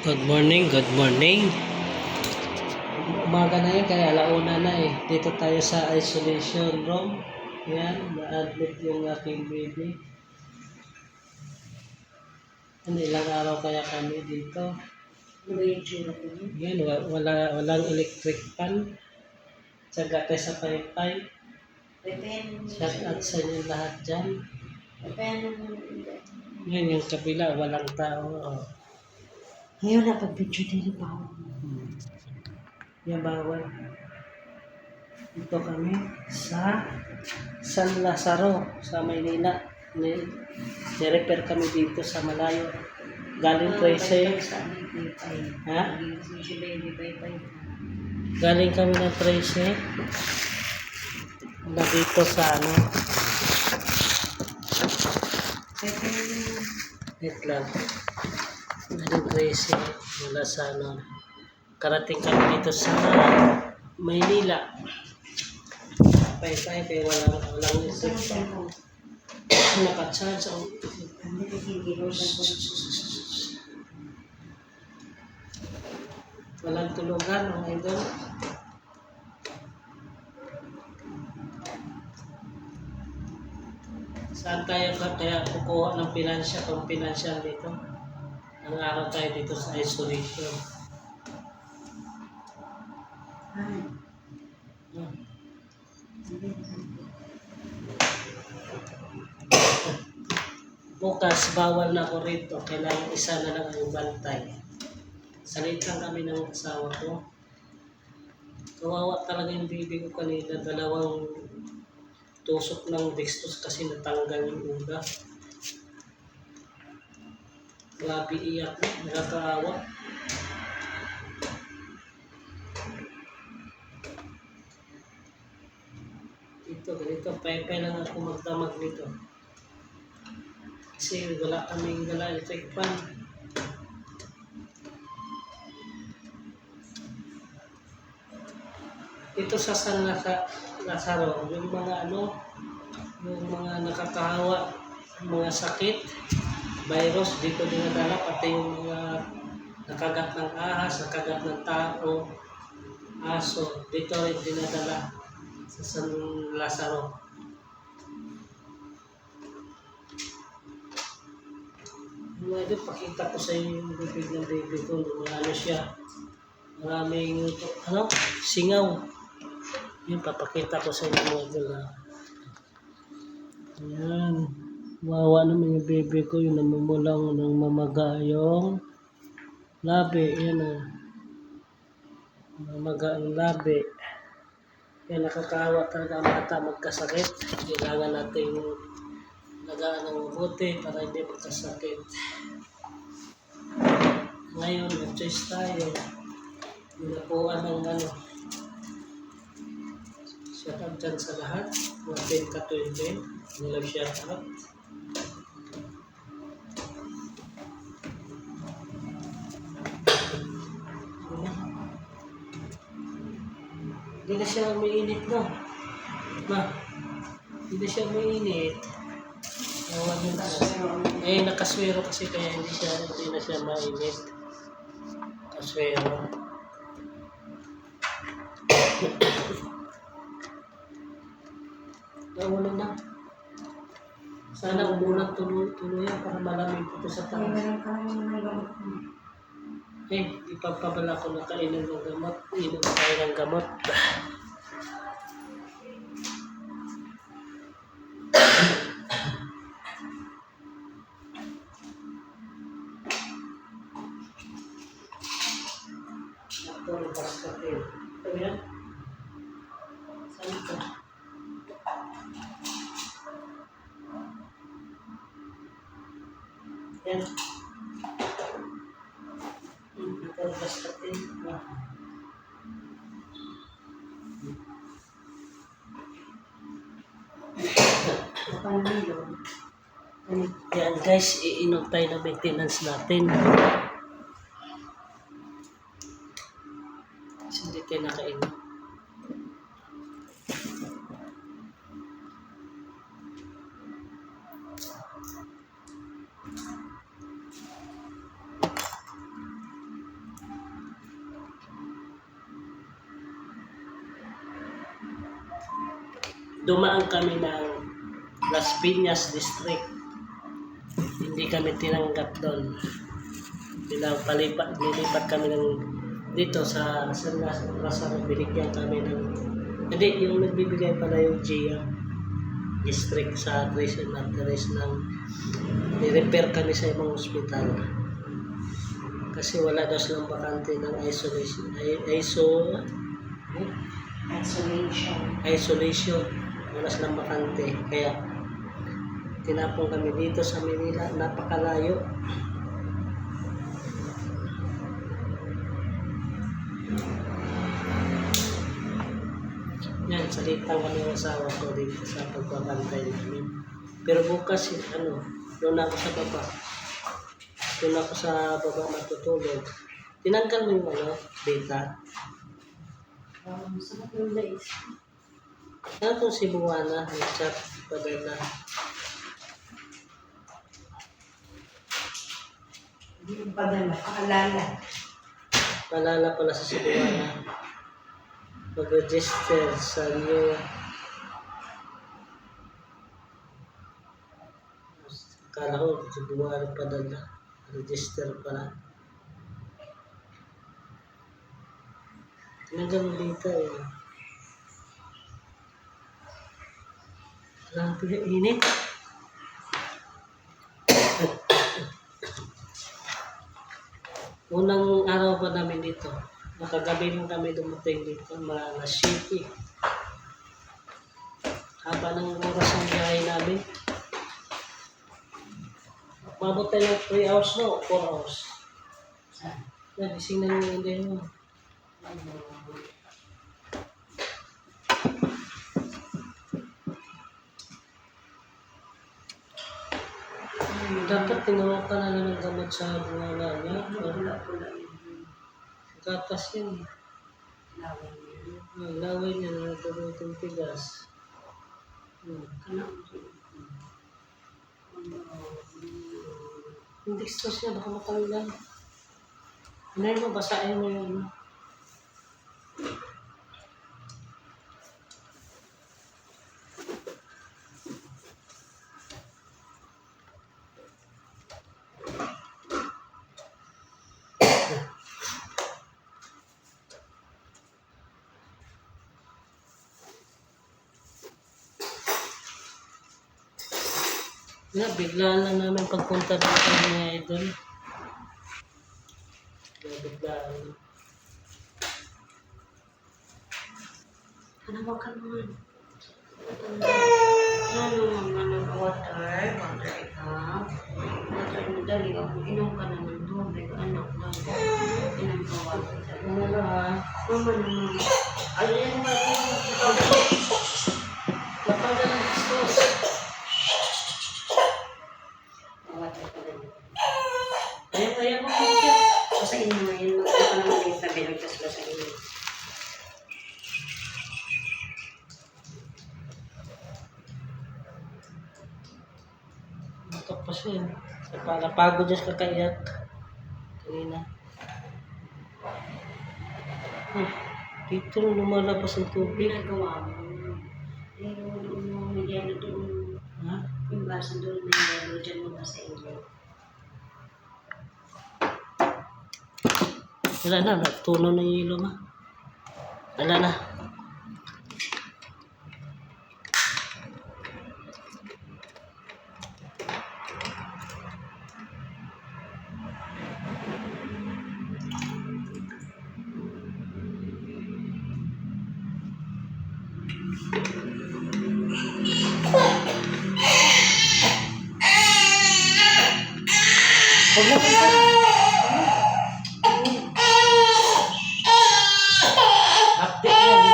Good morning, good morning. Umaga na yun, kaya alauna na eh. Dito tayo sa isolation room. Yan, na-admit yung aking baby. Ilang araw kaya kami dito. Yan, walang electric fan. Tsaga tayo sa paypay. Shout out sa inyo lahat dyan. Yan, yung kabila, walang tao. Oh. Ngayon na pag-video din pa ako. Yan, bawal. Dito kami sa San Lazaro, sa Maynila. Ni-repair kami dito sa malayo. Galing 13. Ha? Galing kami ng 13. Na dito sa ano. Wait lang. Galing 13. Mula sa ano. Karating kami dito sa Maynila. Pay-pay kaya walang isip pa. Naka-charge ang walang tulugan ang idol. Saan tayo kaya kukuha ng financial dito? Ang araw tayo dito sa isolation. Bukas, bawal na ako rito. Kailangan isa na lang ang bantay. Salit lang kami ng asawa ko. Kawawa talaga yung baby ko kanina. Dalawang tusok ng Dextrose kasi natanggal yung uga. Grabe iyak na. Nakakaawa. Ganito. Pepe lang ako magdamag nito. Kasi wala kaming electric fan. Ito sa San Lazaro, yung mga yung mga nakakahawa, mga sakit, virus, dito dinadala, pati yung mga nakagat ng ahas, nakagat ng tao, aso, dito rin dinadala sa San Lazaro. Ito, pakita ko sa inyo yung bibig ng baby ko. Siya. Maraming singaw. Yan, papakita ko sa inyo mga idol. Yan. Wawa naman yung baby ko. Yung namumulang ng mamaga yung labi. Yan o. Mamaga ang labi. Yan, nakakahawa talaga ang bata magkasakit. Kailangan natin lagaan ng mabuti para hindi magkasakit. Ngayon, mag-choice tayo. Nilapuan ng shout out dyan sa lahat. Mga 10 ka 20. Nilang shout out. Hindi na siya umiinit, no? Hindi na siya umiinit. Nakaswero kasi kaya hindi na siya mainit. Kaswero. Nauna na. Sana umulan tuloy-tuloy para malamig ito sa taas. Ipapabala ko na kainan ng gamot. Inom tayo ng gamot. Puro baskatil. Ito yan. Saan ito? Yan. Puro baskatil. Yan guys, iinom tayo ng maintenance natin. Hindi tayo nakainom. dumaan kami ng Las Piñas District. Hindi kami tinanggap doon. Nilipat kami ng dito sa San Lazaro, binigyan kami ng, hindi, yung nagbibigay pala yung GIA district sa Tres ng i-repair kami sa ibang ospital kasi wala daw silang bakante ng isolation, wala silang bakante, kaya tinapong kami dito sa Manila, napakalayo. Yan, salitan kami ng asawa ko dito sa pagbabantay namin. Pero bukas, doon ako sa baba. Doon ako sa baba matutulog. Tinanggal mo yung beta. Sarap yung lais. Ano itong si Buwana? Nag-chat padala. Hindi yung padala, paalala. Paalala pala sa si Buwana. Mag-register sa new akala ko si Buwana padala. Register pala. Tinanggal mo dito eh. Grabe, init. Unang araw pa namin dito. Nakagabi lang kami dumating dito. Mga city. Haba ng oras ang biyahe namin. Mabot tayo ng 3 hours no? 4 hours. Nagising na yung hindi mo. Dapat tinawag ka na lang ng gamot sa bunga niya. Gatas yan. Laway niya na natulutong tigas. Hindi stress niya, baka matanggal. Ano yun mo, basahin mo yun. Biglaan lang namin pagpunta dito mga idol. Biglaan. Ano ka naman? Ano naman water ikaw. Water mo dali ako. Inom ka naman doon. Anak lang. Inom ka water. Ano na ha? Mama naman. Ayun mo. Lapag ka ng distos. Water ka naman. Ayaw mo picture. Basahin mo ngayon. Magkano ka naman yung tabi. Nagkas basahin mo. Ito pa siya. Napagod siya kakayak. Kanina. Dito lumalabas ang tubig. Ginagawa mo. May yelo doon. Ha? Yung baso doon may yelo. Diyan mo ba sa inyo? Wala na. Natunaw na yung ilo ma. Wala na. Huwag na ka. Update yan.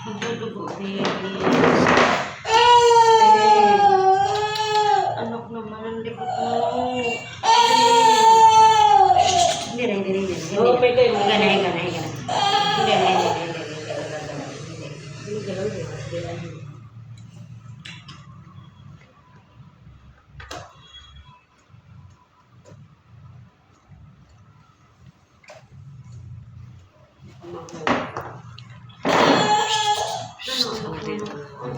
Magdudugo. Anak naman, ang likot mo. Hindi. Oo, may kayo. Ganay. Hindi galaw eh. Anak naman.